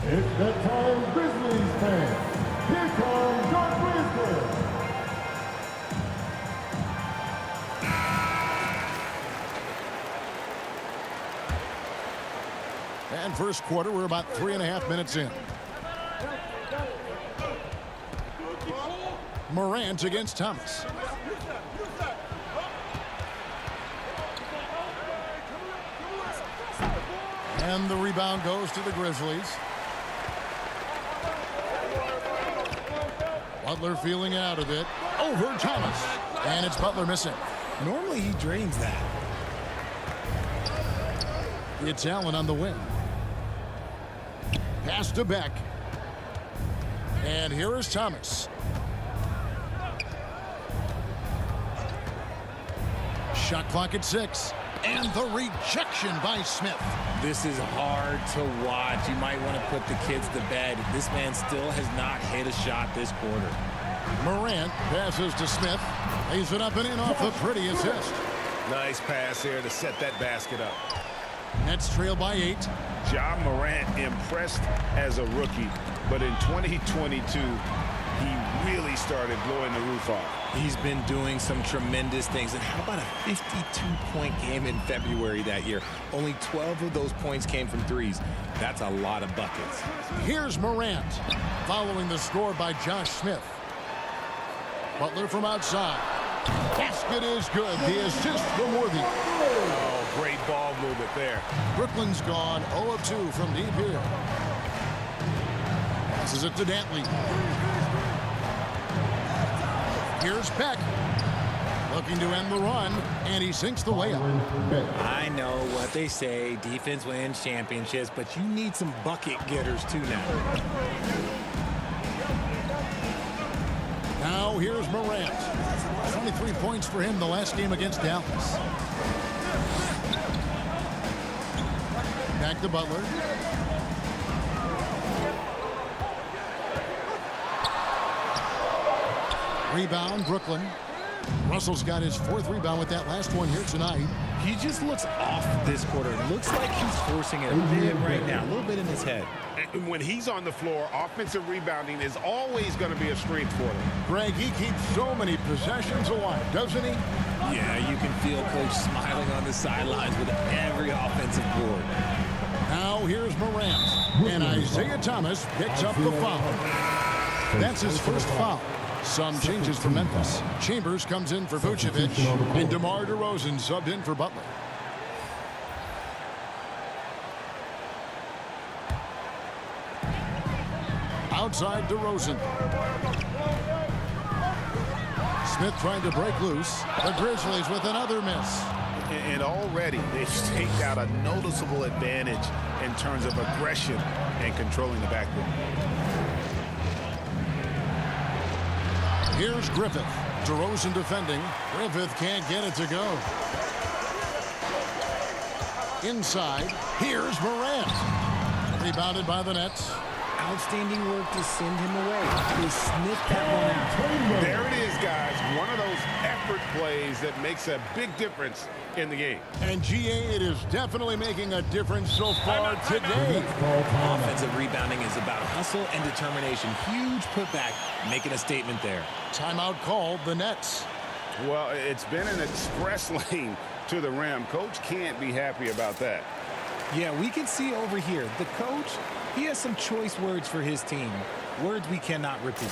It's that time, Grizzlies fans. Here comes your Grizzlies. And first quarter, we're about 3.5 minutes in. Morant against Thomas. And the rebound goes to the Grizzlies. Butler feeling out of it. Over Thomas. And it's Butler missing. Normally he drains that. It's Allen on the wing. Pass to Beck. And here is Thomas. Shot clock at 6. And the rejection by Smith. This is hard to watch. You might want to put the kids to bed. This man still has not hit a shot this quarter. Morant passes to Smith. Lays it up and in off the pretty assist. Nice pass here to set that basket up. Nets trail by 8. Ja Morant impressed as a rookie, but in 2022, he really started blowing the roof off. He's been doing some tremendous things. And how about a 52-point game in February that year? Only 12 of those points came from threes. That's a lot of buckets. Here's Morant, following the score by Josh Smith. Butler from outside. Basket is good. The assist from Worthy. Oh, great ball movement there. Brooklyn's gone 0 of 2 from deep here. Passes it to Dantley. Here's Beck. Looking to end the run, and he sinks the layup. I know what they say, defense wins championships, but you need some bucket getters too now. Now here's Morant. 23 points for him the last game against Dallas. Back to Butler. Rebound, Brooklyn. Russell's got his 4th rebound with that last one here tonight. He just looks off this quarter. Looks like he's forcing it a bit right now, a little bit in his head. And when he's on the floor, offensive rebounding is always going to be a strength for them. Greg, he keeps so many possessions alive, doesn't he? Yeah, you can feel Coach smiling on the sidelines with every offensive board. Now here's Morant. And Isaiah Thomas picks up the foul. That's his first foul. Some changes for Memphis. Chambers comes in for Vucevic, and DeMar DeRozan subbed in for Butler. Outside DeRozan. Smith trying to break loose. The Grizzlies with another miss. And already they've staked out a noticeable advantage in terms of aggression and controlling the backcourt. Here's Griffith. DeRozan defending. Griffith can't get it to go. Inside. Here's Morant. Rebounded by the Nets. Outstanding work to send him away. He sniffed that one out. There it is, guys. One of those effort plays that makes a big difference in the game. And GA, it is definitely making a difference so far today. Offensive rebounding is about hustle and determination. Huge putback, making a statement there. Timeout called, the Nets. Well, it's been an express lane to the rim. Coach can't be happy about that. Yeah, we can see over here, the coach, he has some choice words for his team. Words we cannot repeat.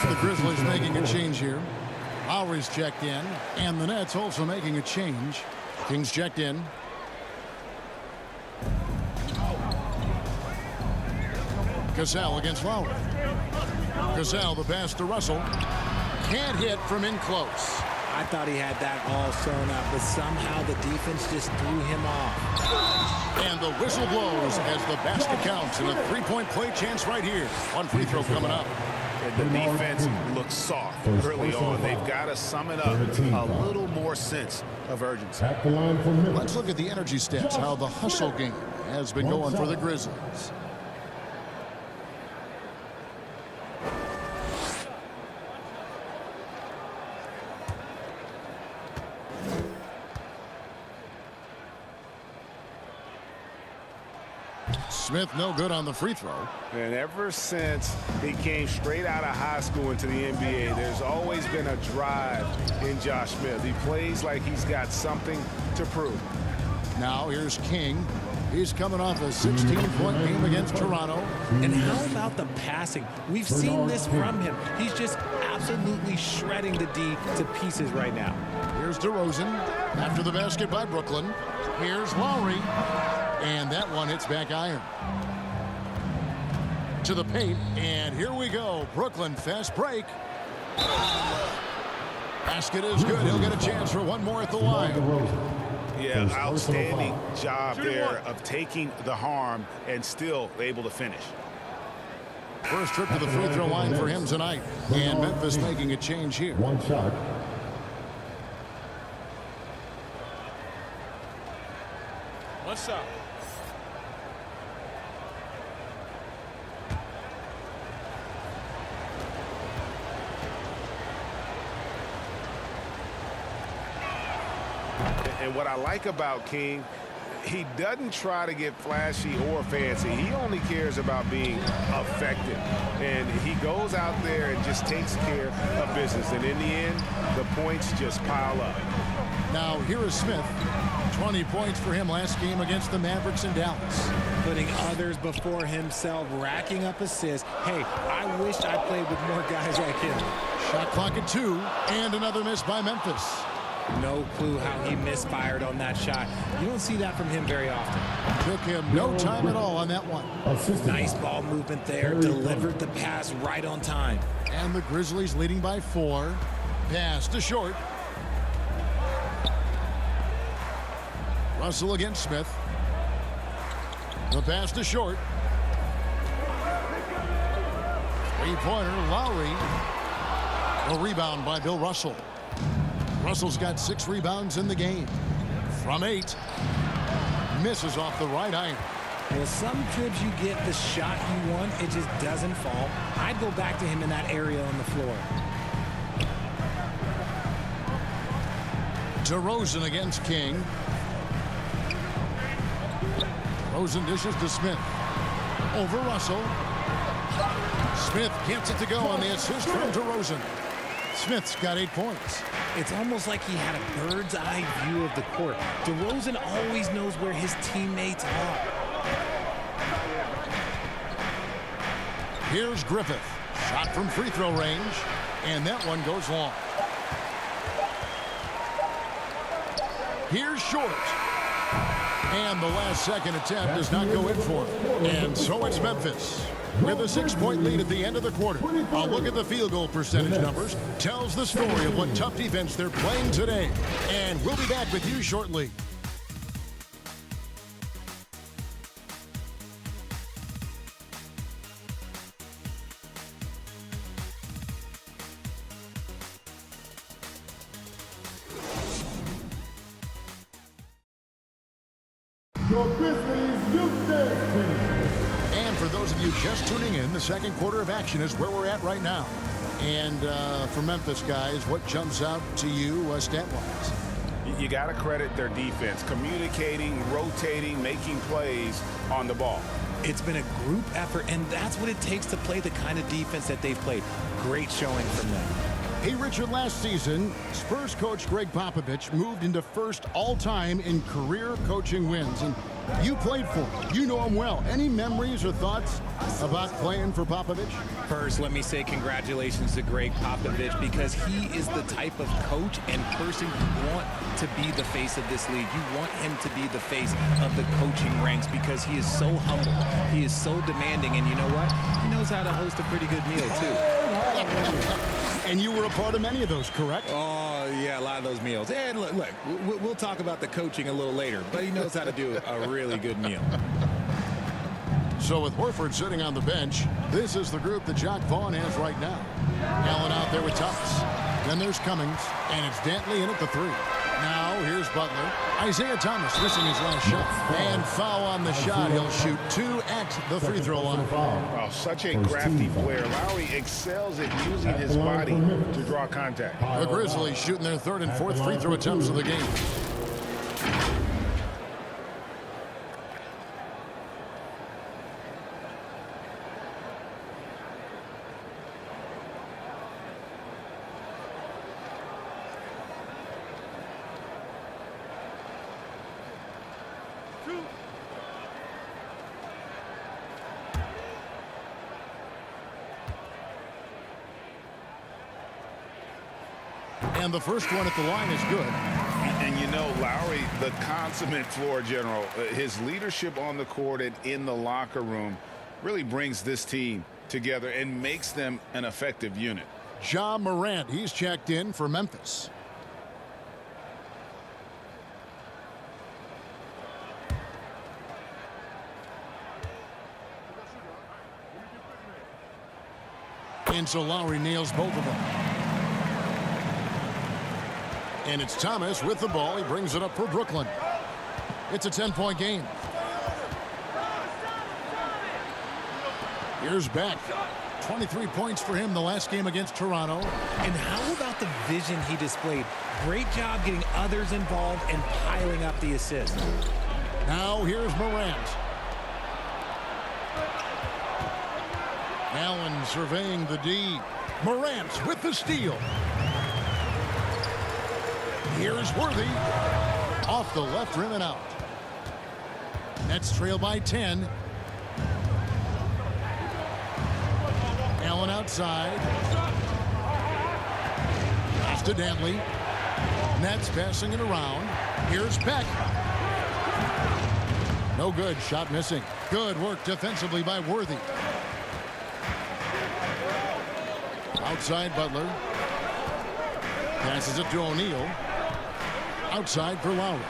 The Grizzlies making a change here. Lowry's checked in, and the Nets also making a change. Kings checked in. Cassell against Lowry. Cassell, the pass to Russell. Can't hit from in close. I thought he had that all sewn up, but somehow the defense just threw him off. And the whistle blows as the basket counts, and a three-point play chance right here. One free throw coming up. The defense looks soft early on. They've got to sum it up a little more sense of urgency. At the line for Memphis. Let's look at the energy stats, how the hustle game has been going for the Grizzlies. Smith no good on the free throw. And ever since he came straight out of high school into the NBA, there's always been a drive in Josh Smith. He plays like he's got something to prove. Now here's King. He's coming off a 16-point game against Toronto. And how about the passing? We've seen this from him. He's just absolutely shredding the D to pieces right now. Here's DeRozan after the basket by Brooklyn. Here's Lowry. And that one hits back iron. To the paint, and here we go. Brooklyn, fast break. Basket is good. He'll get a chance for one more at the line. Yeah, outstanding job there of taking the harm and still able to finish. First trip to the free throw line for him tonight. And Memphis making a change here. One shot. What's up? And what I like about King, he doesn't try to get flashy or fancy. He only cares about being effective. And he goes out there and just takes care of business. And in the end, the points just pile up. Now here is Smith. 20 points for him last game against the Mavericks in Dallas. Putting others before himself, racking up assists. Hey, I wish I played with more guys like him. Shot clock at 2, and another miss by Memphis. No clue how he misfired on that shot. You don't see that from him very often. Took him no time at all on that one. Nice ball movement there. Delivered the pass right on time. And the Grizzlies leading by 4. Pass to short. Russell against Smith. The pass to short. Three-pointer, Lowry. A rebound by Bill Russell. Russell's got 6 rebounds in the game. From 8. Misses off the right iron. Well, some trips you get the shot you want, it just doesn't fall. I'd go back to him in that area on the floor. DeRozan against King. DeRozan dishes to Smith. Over Russell. Smith gets it to go on the assist from DeRozan. Smith's got 8 points. It's almost like he had a bird's eye view of the court. DeRozan always knows where his teammates are. Here's Griffith. Shot from free throw range. And that one goes long. Here's Short. And the last second attempt does not go in for him. And so it's Memphis with a 6-point lead at the end of the quarter. A look at the field goal percentage numbers tells the story of what tough defense they're playing today. And we'll be back with you shortly. Your Grizzlies Youth Dance Team. And for those of you just tuning in, the second quarter of action is where we're at right now. And for Memphis, guys, what jumps out to you stat-wise? You got to credit their defense, communicating, rotating, making plays on the ball. It's been a group effort, and that's what it takes to play the kind of defense that they've played. Great showing from them. Hey, Richard, last season, Spurs coach Greg Popovich moved into first all-time in career coaching wins. And you played for him. You know him well. Any memories or thoughts about playing for Popovich? First, let me say congratulations to Greg Popovich, because he is the type of coach and person you want to be the face of this league. You want him to be the face of the coaching ranks, because he is so humble. He is so demanding, and you know what? He knows how to host a pretty good meal, too. And you were a part of many of those, correct? Oh, yeah, a lot of those meals. And look, we'll talk about the coaching a little later, but he knows how to do a really good meal. So with Horford sitting on the bench, this is the group that Jacque Vaughn has right now. Allen out there with Thomas. Then there's Cummings, and it's Dantley in at the 3. Now here's Butler. Isaiah Thomas missing his last shot. And foul on the shot. He'll shoot 2 at the free throw line. Oh, such a crafty player. Lowry excels at using his body to draw contact. The Grizzlies shooting their 3rd and 4th free throw attempts of the game. And the first one at the line is good. And you know, Lowry, the consummate floor general, his leadership on the court and in the locker room really brings this team together and makes them an effective unit. Ja Morant, he's checked in for Memphis. And so Lowry nails both of them. And it's Thomas with the ball. He brings it up for Brooklyn. It's a 10-point game. Here's Beck. 23 points for him the last game against Toronto. And how about the vision he displayed? Great job getting others involved and piling up the assists. Now here's Morant. Allen surveying the D. Morant with the steal. Here's Worthy. Off the left rim and out. Nets trail by 10. Allen outside. Pass to Dantley. Nets passing it around. Here's Beck. No good. Shot missing. Good work defensively by Worthy. Outside Butler. Passes it to O'Neal. Outside for Lowry.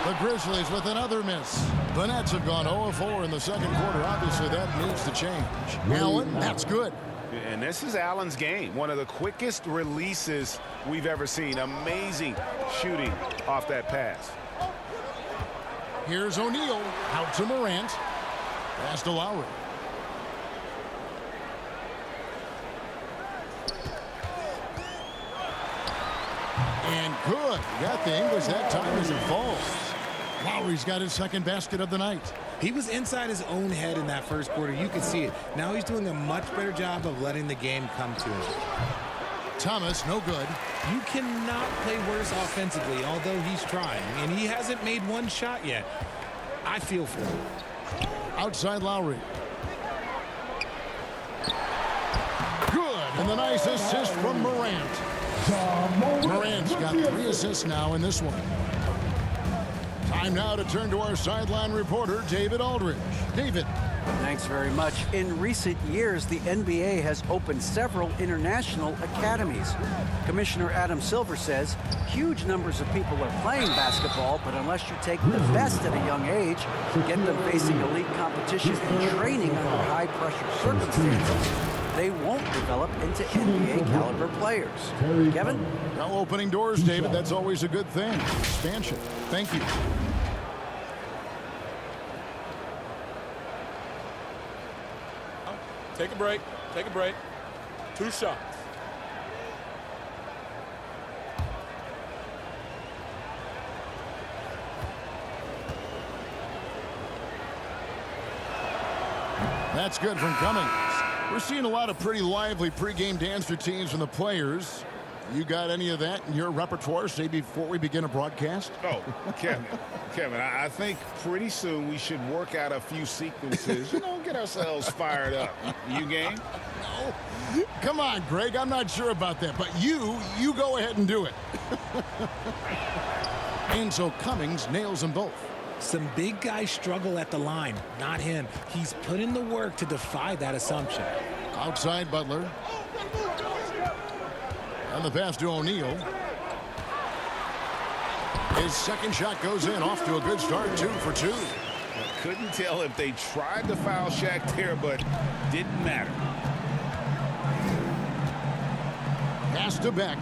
The Grizzlies with another miss. The Nets have gone 0-4 in the second quarter. Obviously, that needs to change. Allen, that's good. And this is Allen's game. One of the quickest releases we've ever seen. Amazing shooting off that pass. Here's O'Neal. Out to Morant. Pass to Lowry. And good. Got the English that time as it falls. Lowry's got his second basket of the night. He was inside his own head in that first quarter. You could see it. Now he's doing a much better job of letting the game come to him. Thomas, no good. You cannot play worse offensively, although he's trying. And he hasn't made one shot yet. I feel for him. Outside Lowry. Good. And the nice assist from Morant. Morant's got 3 assists now in this one. Time now to turn to our sideline reporter, David Aldridge. David. Thanks very much. In recent years, the NBA has opened several international academies. Commissioner Adam Silver says huge numbers of people are playing basketball, but unless you take the best at a young age, get them facing elite competition and training under high-pressure circumstances, they won't develop into NBA-caliber players. Kevin? Now opening doors, David. That's always a good thing. Expansion. Thank you. Take a break. Take a break. 2 shots. That's good from Cummings. We're seeing a lot of pretty lively pregame dance routines from the players. You got any of that in your repertoire, say, before we begin a broadcast? Oh, Kevin, I think pretty soon we should work out a few sequences, get ourselves fired up. You game? No. Come on, Greg. I'm not sure about that, but you go ahead and do it. And so Cummings nails them both. Some big guys struggle at the line, not him. He's put in the work to defy that assumption. Outside Butler. And the pass to O'Neal. His second shot goes in, off to a good start, 2 for 2. Couldn't tell if they tried to foul Shaq there, but didn't matter. Pass to Beck.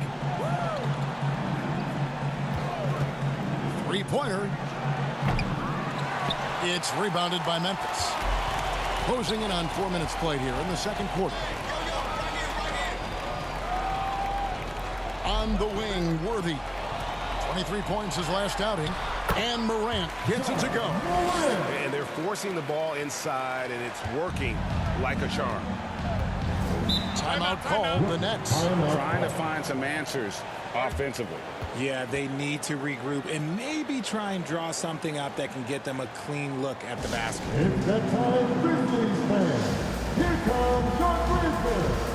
Three-pointer. It's rebounded by Memphis. Closing in on 4 minutes played here in the second quarter. On the wing, Worthy. 23 points his last outing. And Morant gets it to go. And they're forcing the ball inside, and it's working like a charm. Timeout called, the Nets. Trying to find some answers offensively. Yeah, they need to regroup and maybe try and draw something up that can get them a clean look at the basket. It's that time, Grizzlies fans. Here comes your Grizzlies.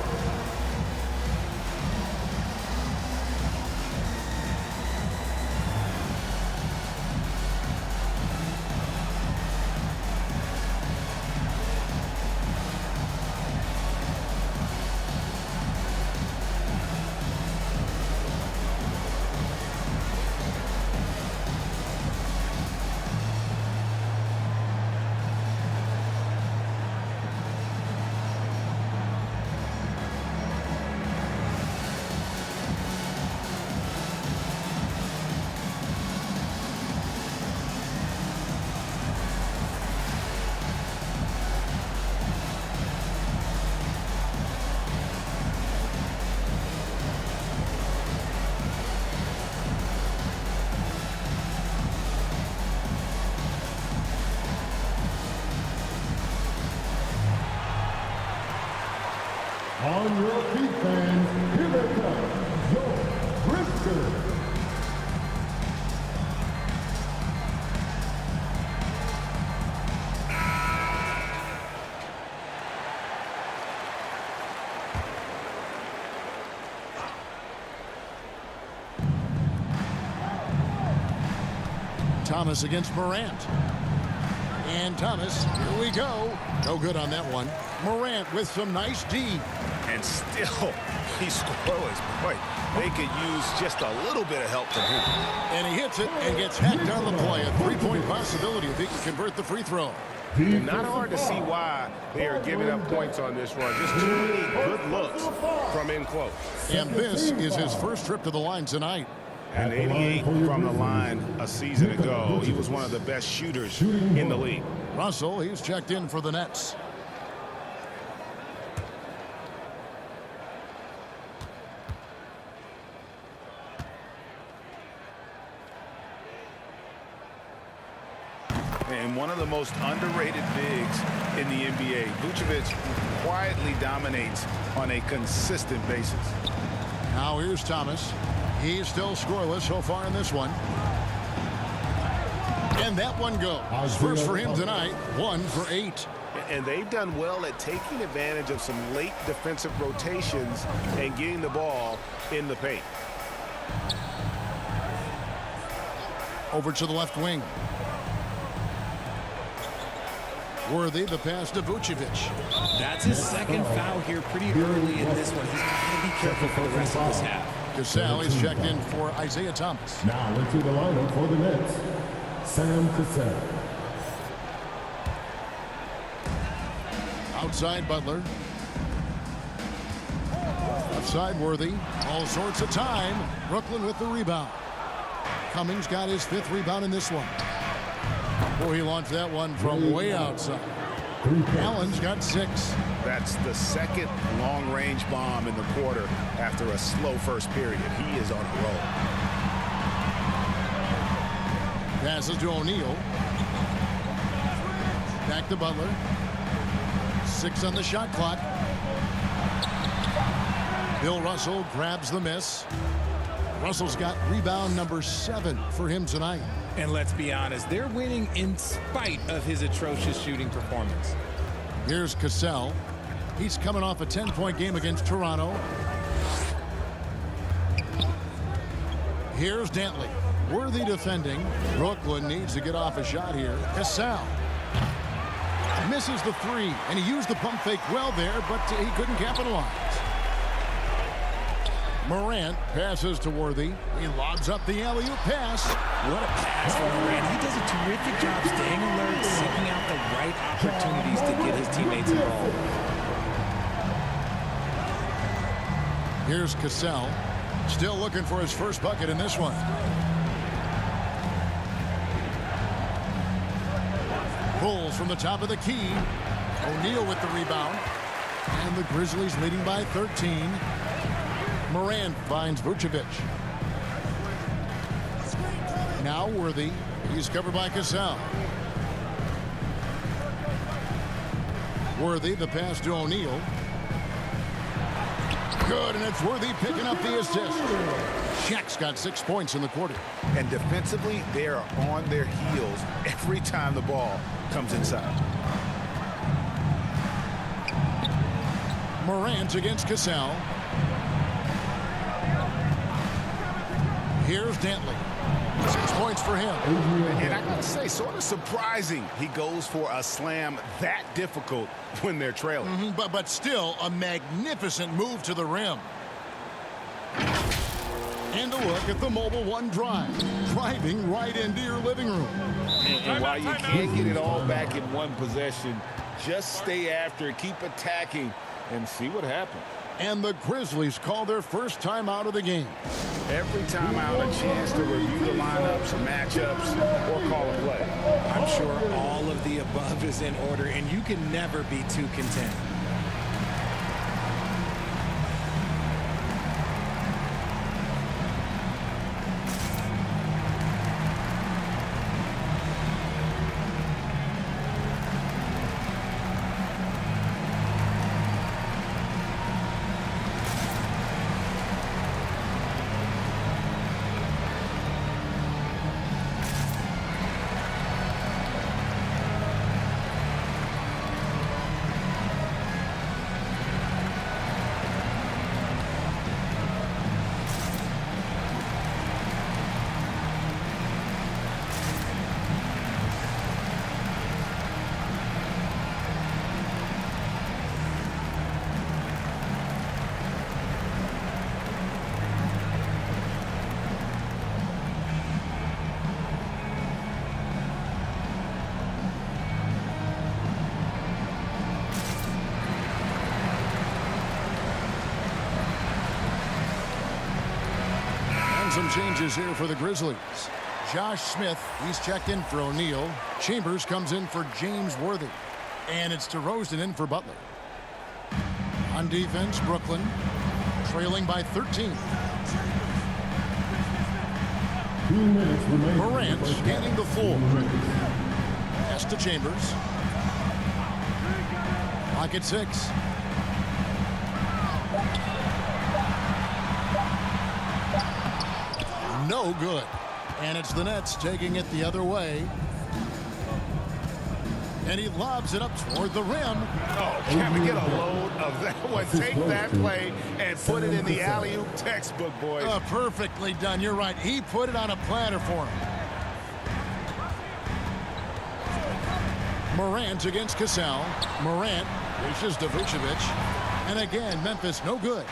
On your feet, fans, here they come, your Grizzlies. Thomas against Morant. And Thomas, here we go. No good on that one. Morant with some nice D. And still, he's scoreless. Boy, they could use just a little bit of help from him. And he hits it and gets hacked on the play. A three-point possibility if he can convert the free throw. And not hard to see why they are giving up points on this run. Just too many good looks from in close. And this is his first trip to the line tonight. And 88 from the line a season ago. He was one of the best shooters in the league. Russell, he's checked in for the Nets. And one of the most underrated bigs in the NBA. Vucevic quietly dominates on a consistent basis. Now here's Thomas. He's still scoreless so far in this one. And that one goes. First for him tonight, 1 for 8. And they've done well at taking advantage of some late defensive rotations and getting the ball in the paint. Over to the left wing. Worthy, the pass to Vucevic. That's his second foul here pretty early in this one. He's got to be careful for the rest of this half. Cassell is checked in for Isaiah Thomas. Now into the lineup for the Nets, Sam Cassell. Outside Butler. Outside Worthy. All sorts of time. Brooklyn with the rebound. Cummings got his 5th rebound in this one. Boy, he launched that one from way outside. Allen's got 6. That's the second long-range bomb in the quarter after a slow first period. He is on a roll. Passes to O'Neal. Back to Butler. 6 on the shot clock. Bill Russell grabs the miss. Russell's got rebound number 7 for him tonight. And let's be honest, they're winning in spite of his atrocious shooting performance. Here's Cassell. He's coming off a 10-point game against Toronto. Here's Dantley. Worthy defending. Brooklyn needs to get off a shot here. Cassell misses the 3, and he used the pump fake well there, but he couldn't capitalize. Morant passes to Worthy. He lobs up the alley-oop pass. What a pass from Morant. He does a terrific job staying alert, seeking out the right opportunities to get his teammates involved. Here's Cassell. Still looking for his first bucket in this one. Pulls from the top of the key. O'Neal with the rebound. And the Grizzlies leading by 13. Morant finds Vucevic. Now Worthy. He's covered by Cassell. Worthy, the pass to O'Neal. Good, and it's Worthy picking up the assist. Shaq's got 6 points in the quarter. And defensively, they are on their heels every time the ball comes inside. Morant against Cassell. Here's Dantley. 6 points for him. And I gotta say, sort of surprising he goes for a slam that difficult when they're trailing. But still a magnificent move to the rim. And a look at the Mobile One drive. Driving right into your living room. And while you can't get it all back in one possession, just stay after it, keep attacking, and see what happens. And the Grizzlies call their first time out of the game. Every time out, a chance to review the lineups, matchups, or call a play. I'm sure all of the above is in order, and you can never be too content. Some changes here for the Grizzlies. Josh Smith, he's checked in for O'Neal. Chambers comes in for James Worthy. And it's DeRozan in for Butler. On defense, Brooklyn trailing by 13. 2 minutes remaining. Morant scanning the floor. Pass to Chambers. Clock at 6. No good. And it's the Nets taking it the other way. And he lobs it up toward the rim. Oh, can we get a load of that one? Take that play and put it in the alley-oop textbook, boys. Perfectly done. You're right. He put it on a platter for him. Morant against Cassell. Morant reaches to Vucevic. And again, Memphis no good.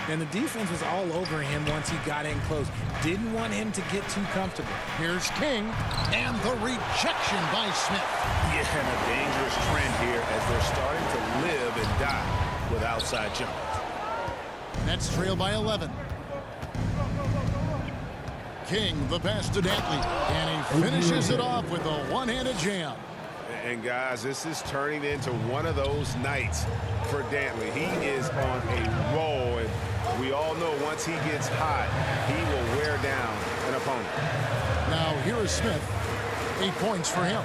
And the defense was all over him once he got in close. Didn't want him to get too comfortable. Here's King. And the rejection by Smith. Yeah, and a dangerous trend here as they're starting to live and die with outside jump. Nets trail by 11. King, the pass to Dantley. And he finishes it off with a one-handed jam. And guys, this is turning into one of those nights for Dantley. He is on a roll, and we all know once he gets hot, he will wear down an opponent. Now here is Smith. 8 points for him.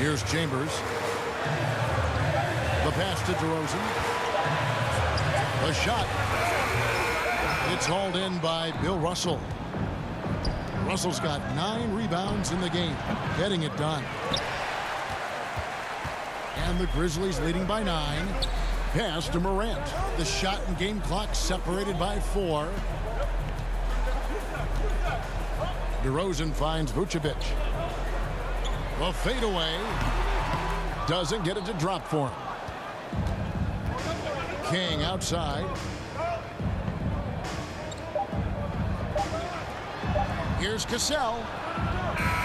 Here's Chambers. The pass to DeRozan. The shot. It's hauled in by Bill Russell. Russell's got 9 rebounds in the game, getting it done. And the Grizzlies leading by 9. Pass to Morant. The shot and game clock separated by 4. DeRozan finds Vucevic. The fadeaway doesn't get it to drop for him. King outside. Here's Cassell.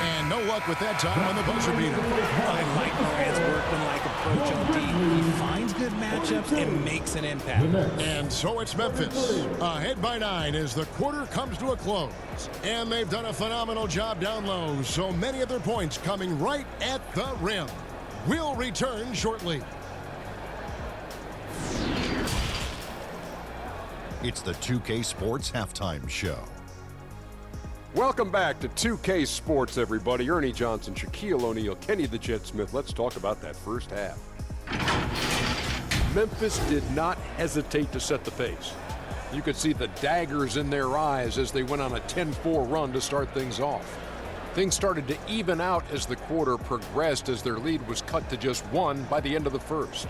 And no luck with that time on the buzzer beater. I like Morant's workmanlike approach on D. He finds good matchups and makes an impact. And so it's Memphis, ahead by 9 as the quarter comes to a close. And they've done a phenomenal job down low, so many of their points coming right at the rim. We'll return shortly. It's the 2K Sports Halftime Show. Welcome back to 2K Sports, everybody. Ernie Johnson, Shaquille O'Neal, Kenny the Jet Smith. Let's talk about that first half. Memphis did not hesitate to set the pace. You could see the daggers in their eyes as they went on a 10-4 run to start things off. Things started to even out as the quarter progressed, as their lead was cut to just 1 by the end of the first.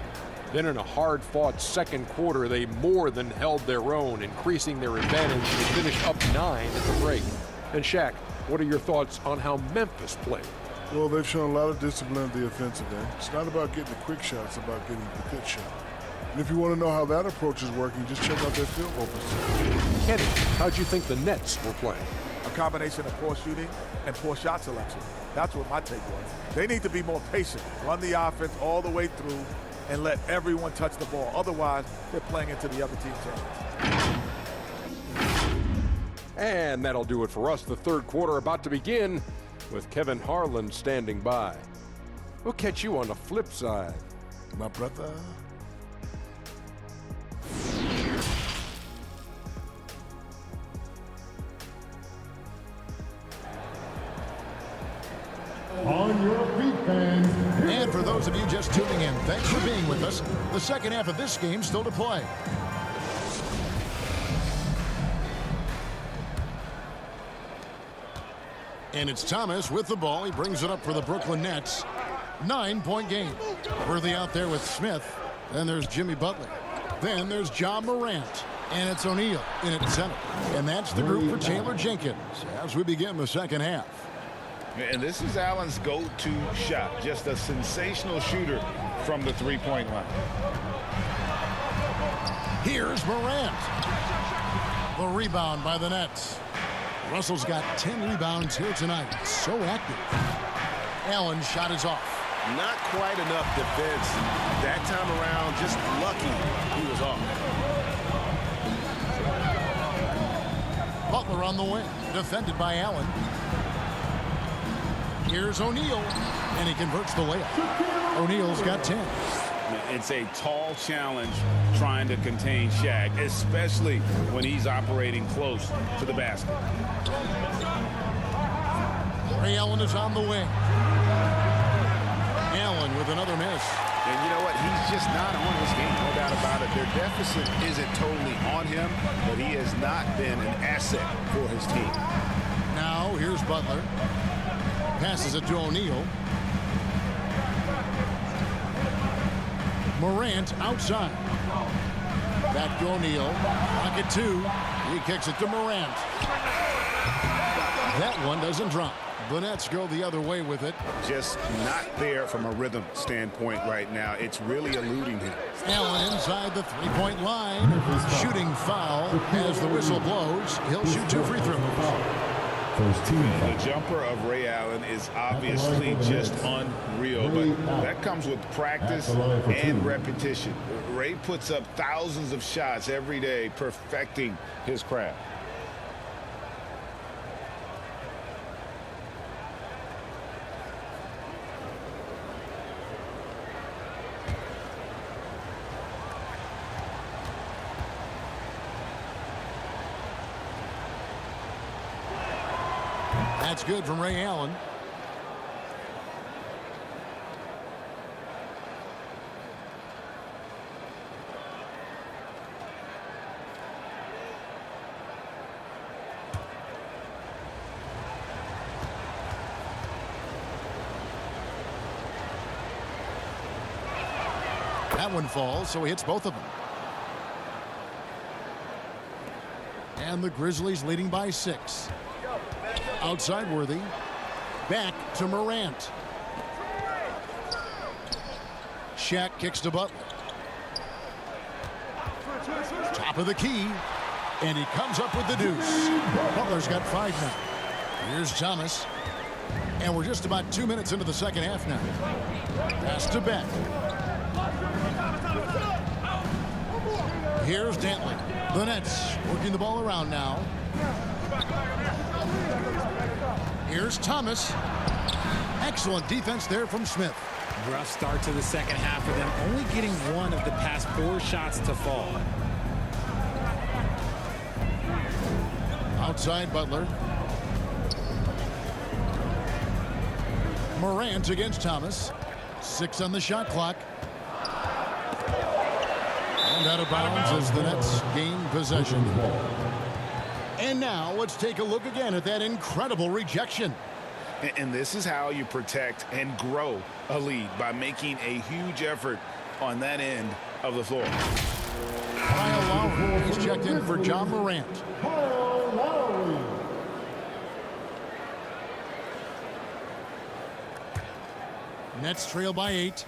Then in a hard-fought second quarter, they more than held their own, increasing their advantage to finish up 9 at the break. And Shaq, what are your thoughts on how Memphis played? Well, they've shown a lot of discipline at the offensive end. It's not about getting the quick shots, it's about getting the good shot. And if you want to know how that approach is working, just check out their field goal percentage. Kenny, how'd you think the Nets were playing? A combination of poor shooting and poor shot selection. That's what my take was. They need to be more patient, run the offense all the way through, and let everyone touch the ball. Otherwise, they're playing into the other team's hands. And that'll do it for us. The third quarter about to begin with Kevin Harlan standing by. We'll catch you on the flip side. My brother. On your feet, fans. And for those of you just tuning in, thanks for being with us. The second half of this game still to play. And it's Thomas with the ball. He brings it up for the Brooklyn Nets. 9-point game. Worthy out there with Smith. Then there's Jimmy Butler. Then there's John Morant. And it's O'Neal in at center. And that's the group for Taylor Jenkins as we begin the second half. And this is Allen's go-to shot. Just a sensational shooter from the three-point line. Here's Morant. The rebound by the Nets. Russell's got 10 rebounds here tonight. So active. Allen's shot is off. Not quite enough defense. That time around, just lucky he was off. Butler on the wing. Defended by Allen. Here's O'Neal. And he converts the layup. O'Neal's got 10. It's a tall challenge trying to contain Shaq, especially when he's operating close to the basket. Ray Allen is on the wing. Allen with another miss. And you know what? He's just not on his game, no doubt about it. Their deficit isn't totally on him, but he has not been an asset for his team. Now here's Butler. Passes it to O'Neal. Morant outside. Back to O'Neal. Pocket 2. He kicks it to Morant. That one doesn't drop. The Nets go the other way with it. Just not there from a rhythm standpoint right now. It's really eluding him. Allen inside the three-point line. Shooting foul as the whistle blows. He'll shoot 2 free throws. The jumper of Ray Allen is obviously just unreal, but that comes with practice and repetition. Ray puts up thousands of shots every day, perfecting his craft. That's good from Ray Allen. That one falls, so he hits both of them. And the Grizzlies leading by 6. Outside Worthy. Back to Morant. Shaq kicks to Butler. Top of the key. And he comes up with the deuce. Butler's got 5 now. Here's Thomas. And we're just about 2 minutes into the second half now. Pass to Beck. Here's Dantley. The Nets working the ball around now. Here's Thomas. Excellent defense there from Smith. Rough start to the second half for them, only getting 1 of the past 4 shots to fall. Outside Butler. Morant against Thomas. 6 on the shot clock. And out of bounds as the Nets gain possession. And now let's take a look again at that incredible rejection. And this is how you protect and grow a lead, by making a huge effort on that end of the floor. Kyle Lowry is checked in for John Morant. Kyle Lowry. Nets trail by 8.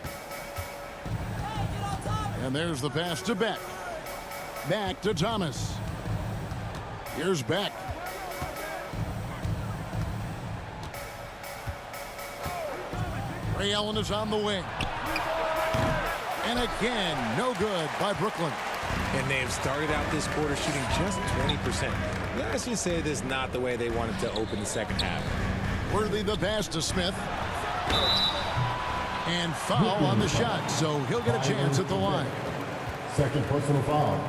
And there's the pass to Beck. Back to Thomas. Here's Beck. Ray Allen is on the wing. And again, no good by Brooklyn. And they have started out this quarter shooting just 20%. Let's just say this is not the way they wanted to open the second half. Worthy the pass to Smith. And foul on the shot, so he'll get a chance at the line. Second personal foul.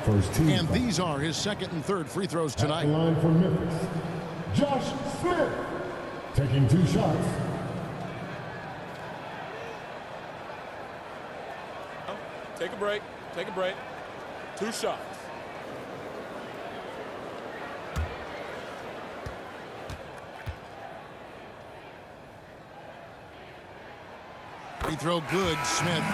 First team. And these are his second and third free throws tonight. At the line for Memphis, Josh Smith, taking 2 shots. Take a break. Take a break. 2 shots. Free throw good, Smith.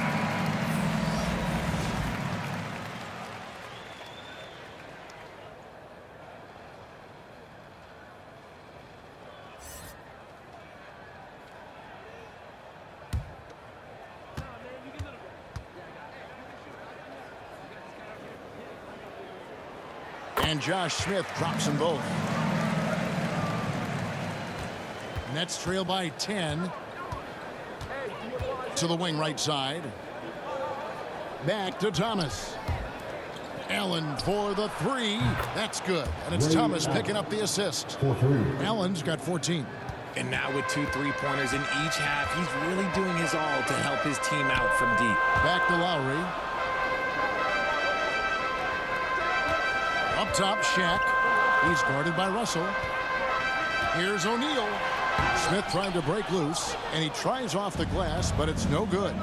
And Josh Smith drops them both. Nets trail by 10. To the wing right side. Back to Thomas. Allen for the 3. That's good. And it's Thomas picking up the assist. Allen's got 14. And now with 2 3-pointers in each half, he's really doing his all to help his team out from deep. Back to Lowry. Up top, Shaq. He's guarded by Russell. Here's O'Neal. Smith trying to break loose, and he tries off the glass, but it's no good.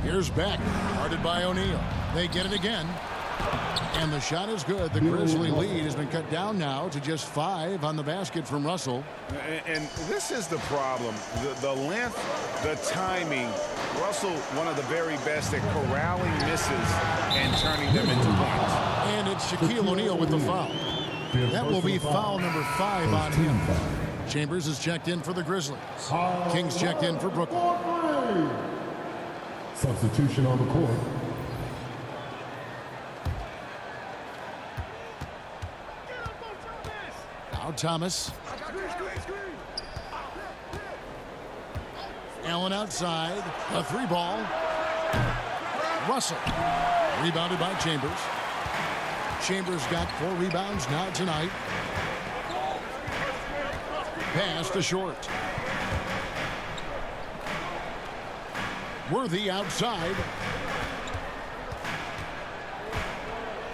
Here's Beck, guarded by O'Neal. They get it again. And the shot is good. The Grizzly lead has been cut down now to just 5 on the basket from Russell. And this is the problem. The length, the timing. Russell, one of the very best at corralling misses and turning them into points. And it's Shaquille O'Neal with the foul. That will be foul number 5 on him. Chambers is checked in for the Grizzlies. Kings checked in for Brooklyn. Substitution on the court. Now Thomas. Allen outside. A 3-ball. Russell. Rebounded by Chambers. Chambers got 4 rebounds now tonight. Pass to Short. Worthy outside.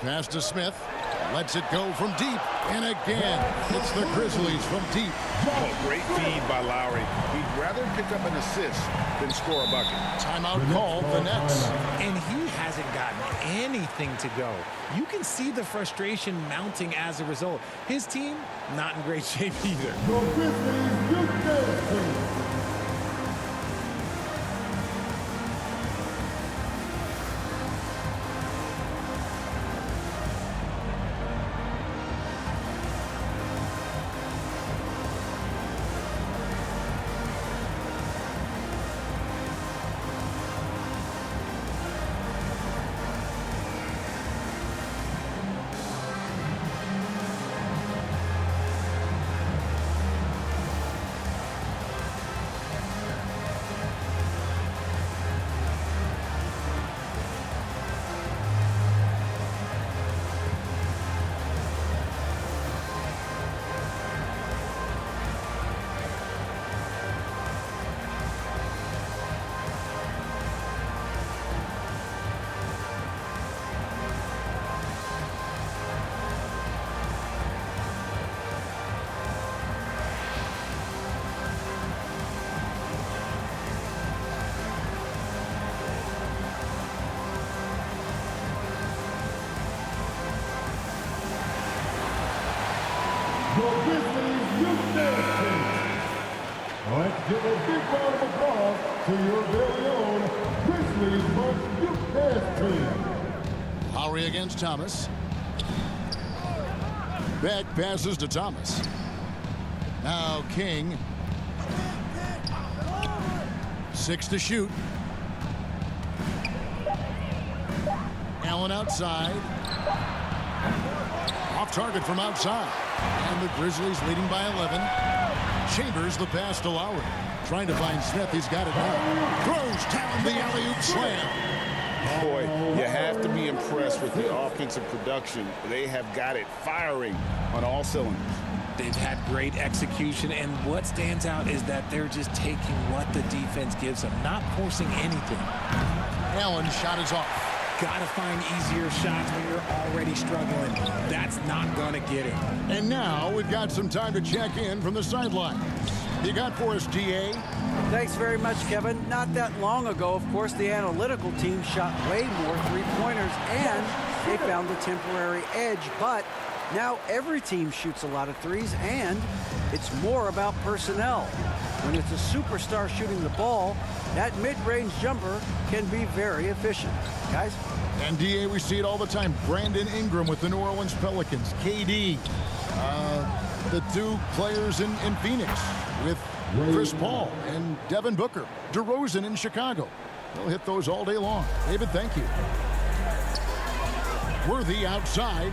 Pass to Smith. Lets it go from deep. And again, it's the Grizzlies from deep. Oh, great feed by Lowry. He'd rather pick up an assist than score a bucket. Timeout called the Nets. And he hasn't gotten anything to go. You can see the frustration mounting as a result. His team, not in great shape either. The Grizzlies youth dance team. your Grizzlies Youth Dance Team. Let's give a big round of applause to your very own Grizzlies Youth Dance Team. Lowry against Thomas. Beck passes to Thomas. Now King. 6 to shoot. Allen outside. Off target from outside. And the Grizzlies leading by 11. Chambers the pass to Lowry. Trying to find Smith. He's got it now. Throws down the alley-oop slam. Boy, you have to be impressed with the offensive production. They have got it firing on all cylinders. They've had great execution, and what stands out is that they're just taking what the defense gives them, not forcing anything. Allen's shot is off. Got to find easier shots when you're already struggling. That's not going to get it. And now we've got some time to check in from the sideline. You got for us, DA? Thanks very much, Kevin. Not that long ago, of course, the analytical team shot way more three-pointers, and they found a temporary edge. But now every team shoots a lot of threes, and it's more about personnel. When it's a superstar shooting the ball, that mid-range jumper can be very efficient. Guys? And DA, we see it all the time. Brandon Ingram with the New Orleans Pelicans. KD, the two players in Phoenix with Chris Paul and Devin Booker. DeRozan in Chicago. They'll hit those all day long. David, thank you. Worthy outside.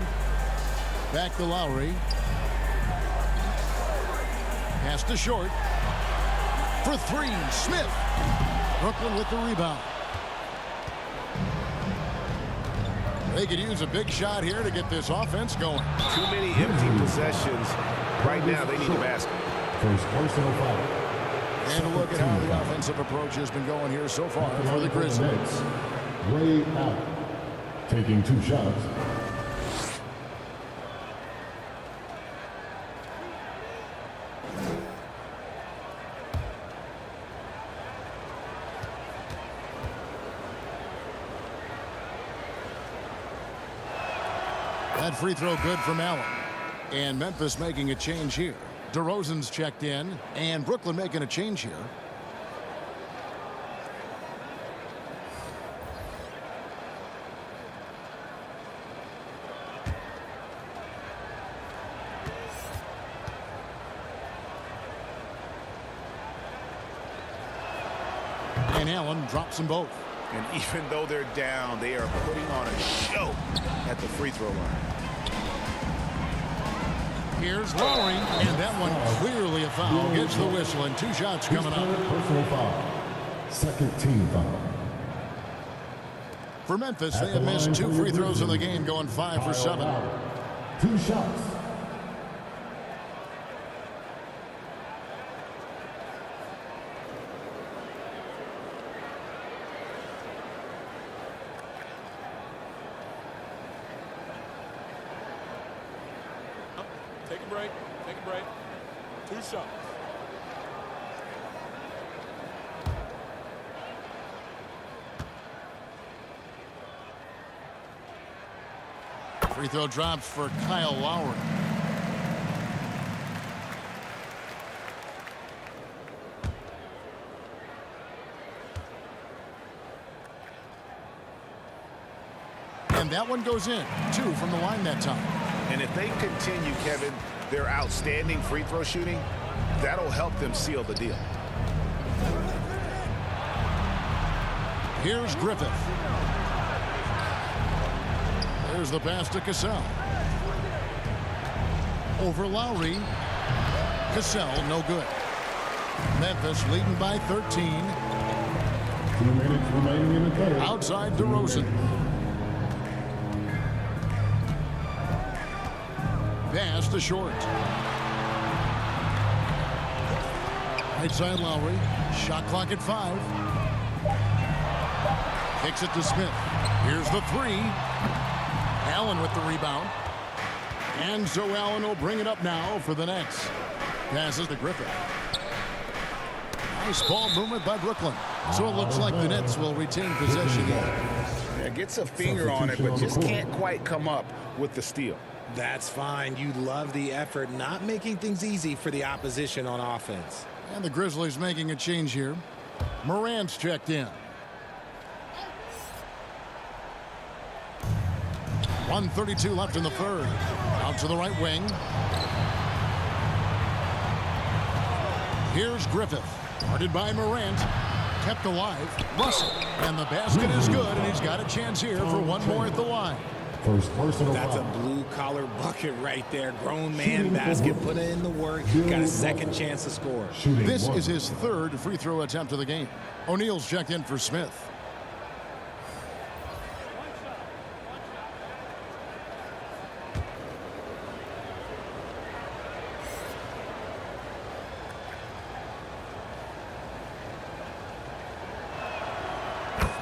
Back to Lowry. Pass to short. For three, Smith. Brooklyn with the rebound. They could use a big shot here to get this offense going. Too many empty possessions. Right now, they need a basket. First personal foul. And look at how the offensive approach has been going here so far for the Grizzlies. Ray Allen taking 2 shots. That free throw good from Allen. And Memphis making a change here. DeRozan's checked in, and Brooklyn making a change here. And Allen drops them both. And even though they're down, they are putting on a show at the free throw line. Here's Lowry, and that one clearly a foul. Gets the whistle, and 2 shots coming up. Personal foul. Second team foul. For Memphis, they have missed 2 free throws in the game, going 5 for 7. 2 shots. Take a break. Take a break. 2 shots. Free throw drops for Kyle Lowry. And that one goes in. 2 from the line that time. And if they continue, Kevin, their outstanding free throw shooting, that'll help them seal the deal. Here's Griffith. There's the pass to Cassell. Over Lowry. Cassell, no good. Memphis leading by 13. 2 minutes remaining in the third. Outside DeRozan. Pass to short. Right side Lowry. Shot clock at 5. Kicks it to Smith. Here's the 3. Allen with the rebound. And so Allen will bring it up now for the Nets. Passes to Griffith. Nice ball movement by Brooklyn. So it looks like the Nets will retain possession here. Yeah, gets a finger on it, but just can't quite come up with the steal. That's fine. You love the effort, not making things easy for the opposition on offense. And the Grizzlies making a change here. Morant's checked in. 1:32 left in the third. Out to the right wing. Here's Griffith. Guarded by Morant. Kept alive. Russell. And the basket is good, and he's got a chance here for one more at the line. First personal That's a foul. blue-collar bucket right there. Grown man basket. Put in the work. Got a second chance to score. Shooting This one. is his third free throw attempt of the game. O'Neal's checked in for Smith.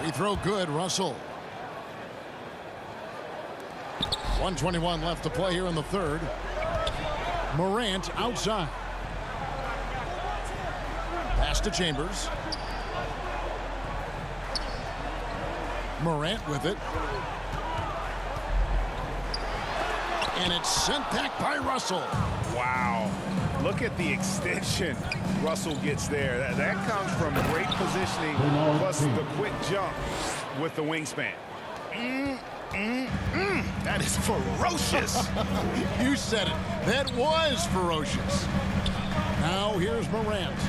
Free throw good, Russell. 1:21 left to play here in the third. Morant outside. Pass to Chambers. Morant with it. And it's sent back by Russell. Wow. Look at the extension Russell gets there. That comes from great positioning, plus the quick jump with the wingspan. That is ferocious. You said it. That was ferocious. Now here's Morant.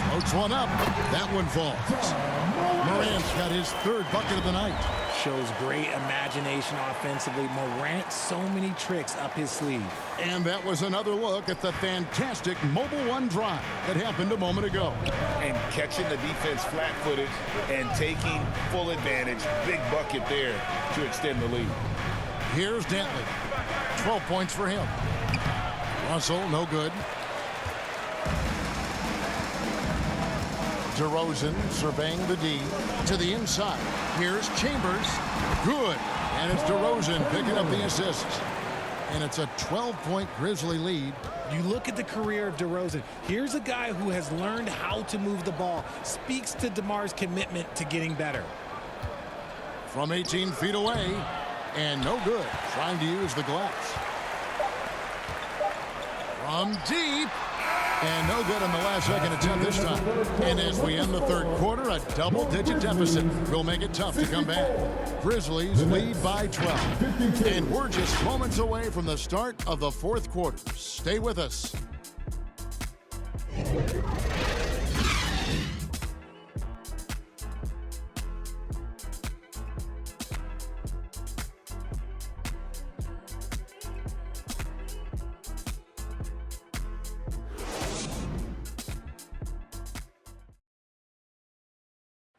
Floats one up. That one falls. Morant's got his third bucket of the night. Shows great imagination offensively. Morant, so many tricks up his sleeve. And that was another look at the fantastic Mobile One drive that happened a moment ago. And catching the defense flat-footed and taking full advantage. Big bucket there to extend the lead. Here's Dantley. 12 points for him. Russell, no good. DeRozan surveying the D to the inside. Here's Chambers. Good. And it's DeRozan picking up the assist. And it's a 12-point Grizzly lead. You look at the career of DeRozan. Here's a guy who has learned how to move the ball. Speaks to DeMar's commitment to getting better. From 18 feet away. And no good. Trying to use the glass. From deep. And no good on the last second attempt this time. And as we end the third quarter, a double-digit deficit will make it tough to come back. Grizzlies lead by 12. And we're just moments away from the start of the fourth quarter. Stay with us.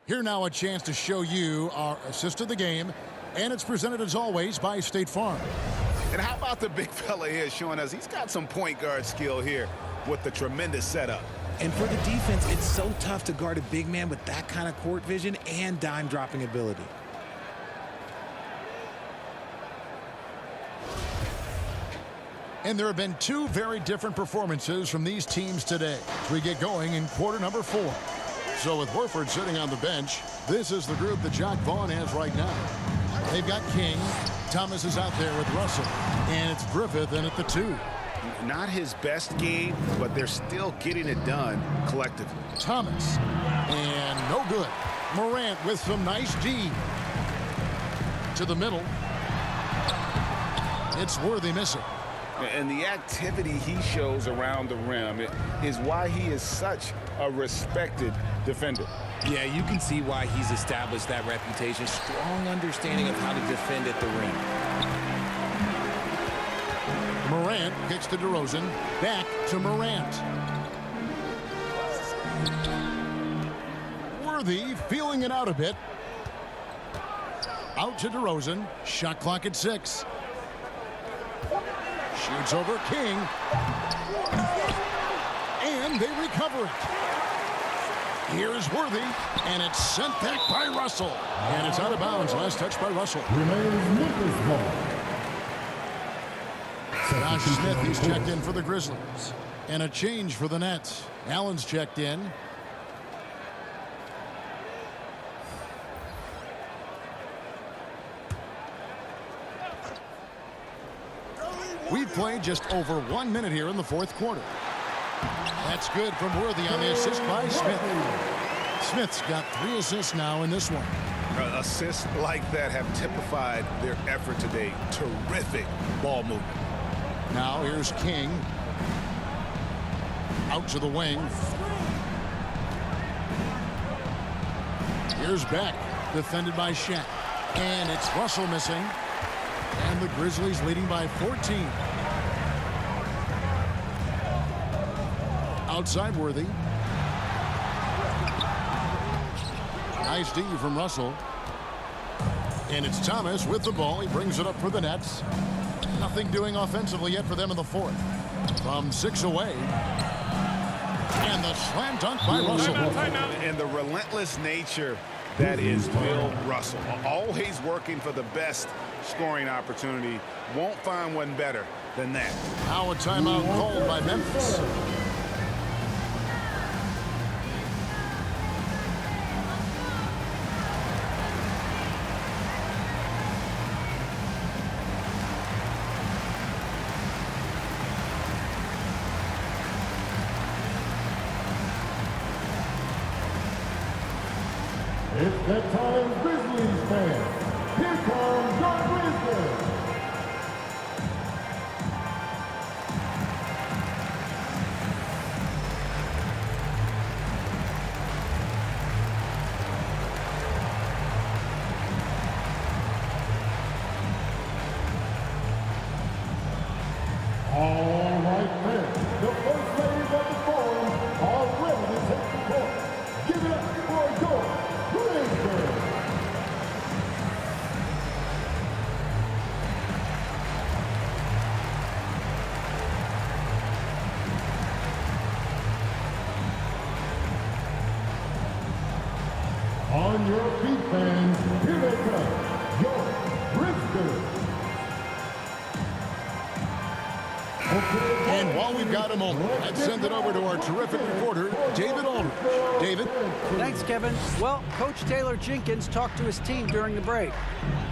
Here now a chance to show you our assist of the game, and it's presented as always by State Farm. And how about the big fella here showing us he's got some point guard skill here with the tremendous setup. And for the defense, it's so tough to guard a big man with that kind of court vision and dime-dropping ability. And there have been two very different performances from these teams today as we get going in quarter number 4. So with Horford sitting on the bench, this is the group that Jacque Vaughn has right now. They've got King. Thomas is out there with Russell. And it's Griffith in at the 2. Not his best game, but they're still getting it done collectively. Thomas. And no good. Morant with some nice D. To the middle. It's Worthy missing. And the activity he shows around the rim is why he is such a respected defender. Yeah, you can see why he's established that reputation. Strong understanding of how to defend at the rim. Morant kicks to DeRozan. Back to Morant. Worthy feeling it out a bit. Out to DeRozan. Shot clock at 6. Shoots over King. And they recover it. Here is Worthy. And it's sent back by Russell. And it's out of bounds. Last touch by Russell. Remains Memphis ball. Josh Smith, he's checked in for the Grizzlies. And a change for the Nets. Allen's checked in. We've played just over 1 minute here in the fourth quarter. That's good from Worthy on the assist by Smith. Smith's got 3 assists now in this one. Assists like that have typified their effort today. Terrific ball movement. Now here's King. Out to the wing. Here's Beck. Defended by Shaq. And it's Russell missing. And the Grizzlies leading by 14. Outside Worthy. Nice D from Russell. And it's Thomas with the ball. He brings it up for the Nets. Nothing doing offensively yet for them in the fourth. From 6 away. And the slam dunk by Russell. And the relentless nature that is Bill Russell. Always working for the best scoring opportunity. Won't find one better than that. Now a timeout called by Memphis. It's that time, Grizzlies fans. Here comes the Grizzlies. All right, men. The first ladies of the forum are ready to take the court. Give it up for your Grizzlies. On your feet, fans, here they come, your Grizzlies. And while we've got a moment, let's send it over to our terrific reporter, David Aldridge. David? Thanks, Kevin. Well, Coach Taylor Jenkins talked to his team during the break.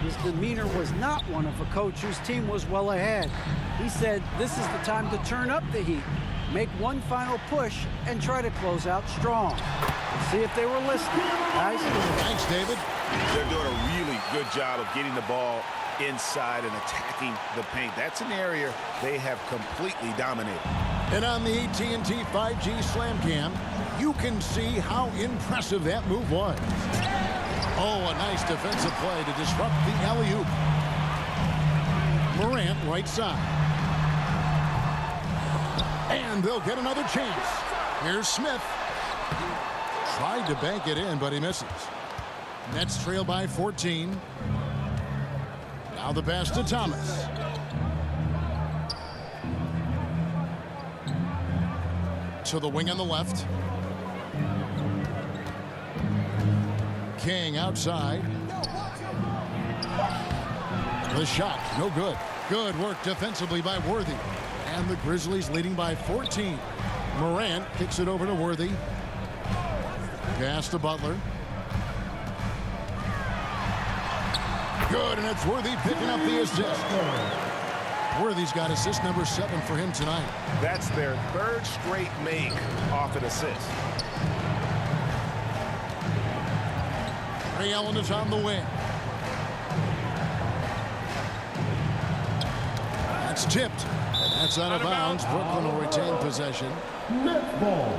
His demeanor was not one of a coach whose team was well ahead. He said this is the time to turn up the heat, make one final push, and try to close out strong. See if they were listening. Guys? Thanks, David. They're doing a really good job of getting the ball inside and attacking the paint. That's an area they have completely dominated. And on the AT&T 5G Slam Cam, you can see how impressive that move was. Oh, a nice defensive play to disrupt the alley-oop. Morant right side. And they'll get another chance. Here's Smith. Tried to bank it in, but he misses. Nets trail by 14. Now the pass to Thomas. To the wing on the left. King outside. The shot, no good. Good work defensively by Worthy. And the Grizzlies leading by 14. Morant kicks it over to Worthy. Pass to Butler. Good, and it's Worthy picking up the assist. Worthy's got assist number 7 for him tonight. That's their 3rd straight make off an assist. Ray Allen is on the wing. That's tipped. That's out of bounds. Brooklyn will retain possession. Net ball.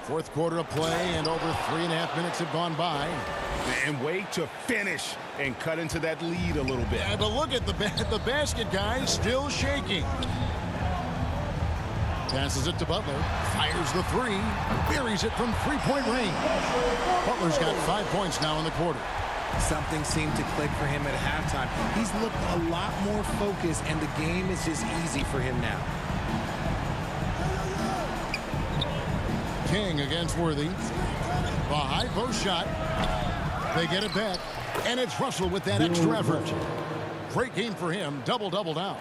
Fourth quarter of play, and over 3.5 minutes have gone by. And way to finish and cut into that lead a little bit. Yeah, but look at the basket, guys, still shaking. Passes it to Butler. Fires the 3. Buries it from 3-point range. Butler's got 5 points now in the quarter. Something seemed to click for him at halftime. He's looked a lot more focused, and the game is just easy for him now. King against Worthy. A high post shot. They get it back. And it's Russell with that extra effort. Great game for him. Double-double now.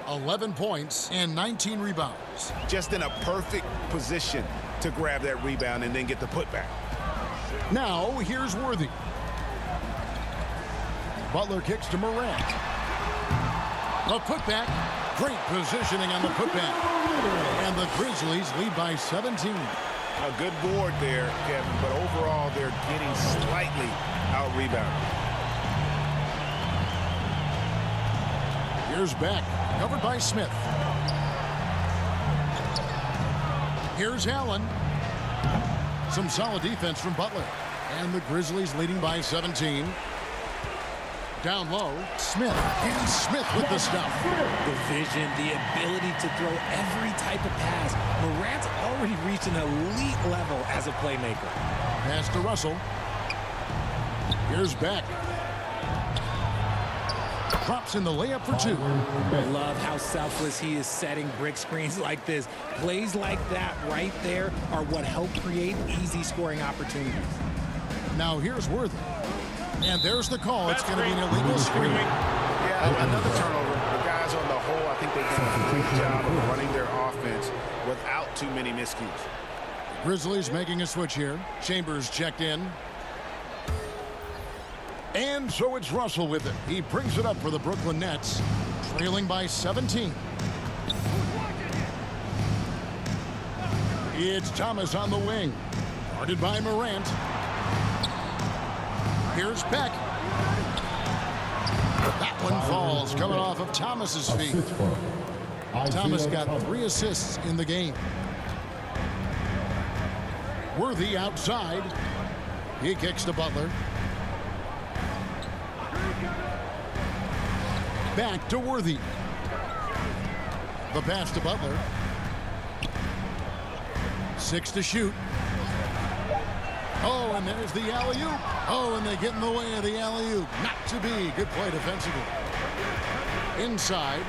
11 points and 19 rebounds. Just in a perfect position to grab that rebound and then get the putback. Now, here's Worthy. Butler kicks to Morant. The putback. Great positioning on the putback. And the Grizzlies lead by 17. A good board there, Kevin, but overall they're getting slightly out-rebounded. Here's Beck, covered by Smith. Here's Allen. Some solid defense from Butler. And the Grizzlies leading by 17. Down low, Smith. And Smith with the stuff. The vision, the ability to throw every type of pass. Morant's already reached an elite level as a playmaker. Pass to Russell. Here's Beck. Drops in the layup for two. Love how selfless he is setting brick screens like this. Plays like that right there are what help create easy scoring opportunities. Now here's Worthy. And there's the call. It's going to be an illegal screen. Yeah, another turnover. The guys on the whole, I think they did a great job of running their offense without too many miscues. Grizzlies making a switch here. Chambers checked in. And so it's Russell with it. He brings it up for the Brooklyn Nets, trailing by 17. It's Thomas on the wing. Guarded by Morant. Here's Beck. That one falls, coming off of Thomas's feet. Thomas got 3 assists in the game. Worthy outside. He kicks to Butler. Back to Worthy. The pass to Butler. 6 to shoot. Oh, and there's the alley-oop. Oh, and they get in the way of the alley-oop. Not to be. Good play defensively. Inside.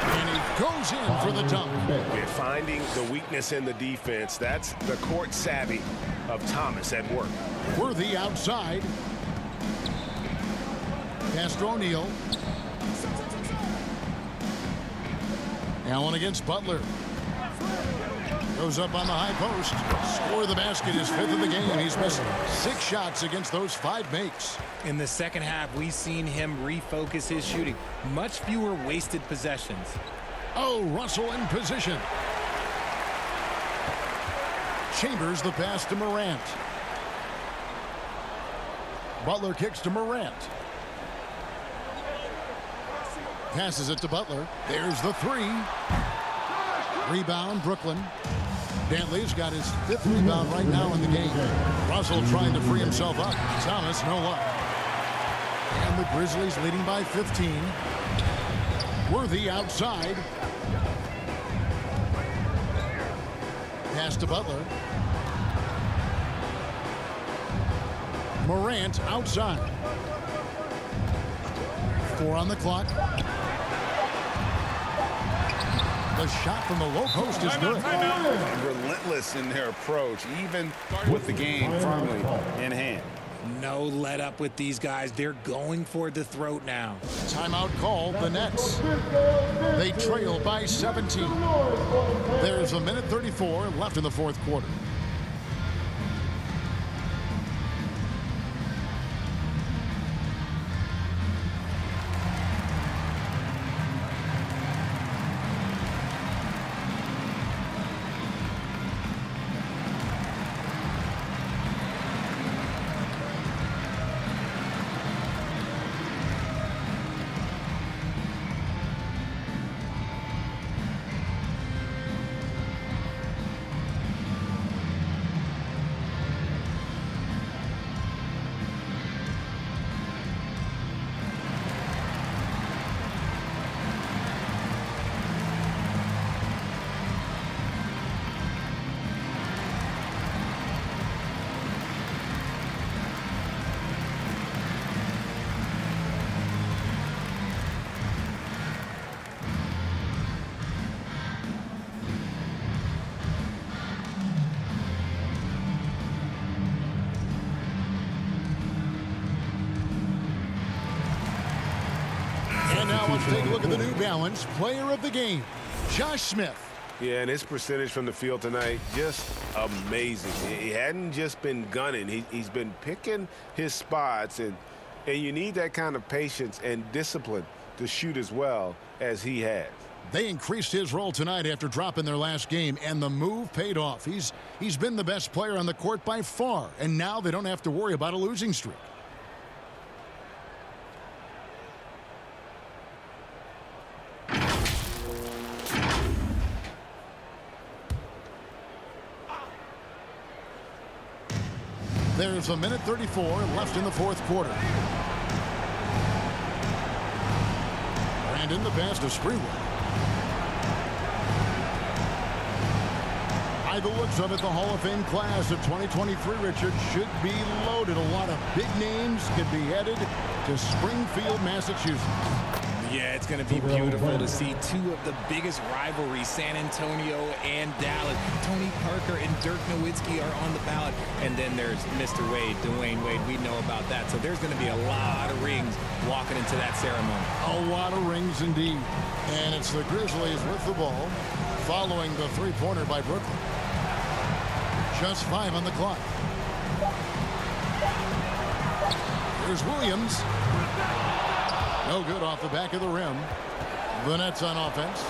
And he goes in for the dunk. Yeah, finding the weakness in the defense. That's the court savvy of Thomas at work. Worthy outside. Pass to O'Neal. Allen against Butler. Goes up on the high post. Score the basket, his 5th of the game. He's missed 6 shots against those 5 makes. In the second half, we've seen him refocus his shooting. Much fewer wasted possessions. Oh, Russell in position. Chambers the pass to Morant. Butler kicks to Morant. Passes it to Butler. There's the 3. Rebound, Brooklyn. Dantley's got his 5th rebound right now in the game. Russell trying to free himself up. Thomas, no luck. And the Grizzlies leading by 15. Worthy outside. Pass to Butler. Morant outside. 4 on the clock. The shot from the low post is good. Relentless in their approach, even with the game firmly in hand. No let up with these guys. They're going for the throat now. Timeout called the Nets. They trail by 17. There's 1:34 left in the 4th quarter. take a look at the New Balance player of the game, Josh Smith. Yeah, and his percentage from the field tonight, just amazing. He hadn't just been gunning. He's been picking his spots, and you need that kind of patience and discipline to shoot as well as he has. They increased his role tonight after dropping their last game, and the move paid off. He's been the best player on the court by far, and now they don't have to worry about a losing streak. There's a minute 34 left in the fourth quarter. Brandon, the pass to Sprewell. By the looks of it, the Hall of Fame class of 2023, Richard, should be loaded. A lot of big names could be headed to Springfield, Massachusetts. Yeah, it's going to be beautiful to see two of the biggest rivalries, San Antonio and Dallas. Tony Parker and Dirk Nowitzki are on the ballot. And then there's Mr. Wade, Dwayne Wade. We know about that. So there's going to be a lot of rings walking into that ceremony. A lot of rings indeed. And it's the Grizzlies with the ball, following the three-pointer by Brooklyn. Just 5 on the clock. Here's Williams. No good off the back of the rim. The Nets on offense.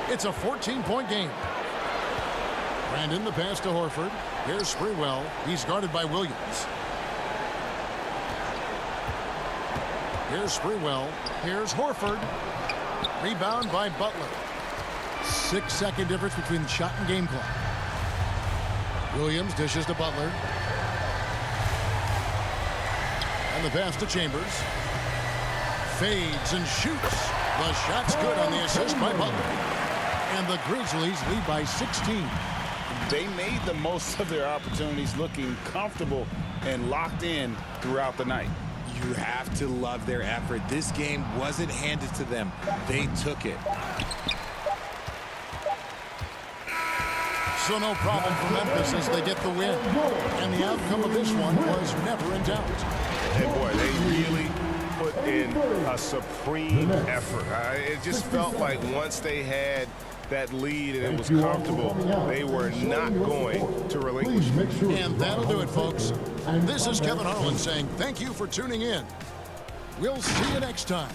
It's a 14-point game. Brandon, the pass to Horford. Here's Sprewell. He's guarded by Williams. Here's Sprewell. Here's Horford. Rebound by Butler. 6-second difference between the shot and game clock. Williams dishes to Butler. And the pass to Chambers. Fades and shoots. The shot's good on the assist by Butler. And the Grizzlies lead by 16. They made the most of their opportunities, looking comfortable and locked in throughout the night. You have to love their effort. This game wasn't handed to them. They took it. So no problem for Memphis as they get the win. And the outcome of this one was never in doubt. And boy, they really put in a supreme effort. It just felt like once they had that lead and it was comfortable, they were not going to relinquish. And that'll do it, folks. This is Kevin Harlan saying thank you for tuning in. We'll see you next time.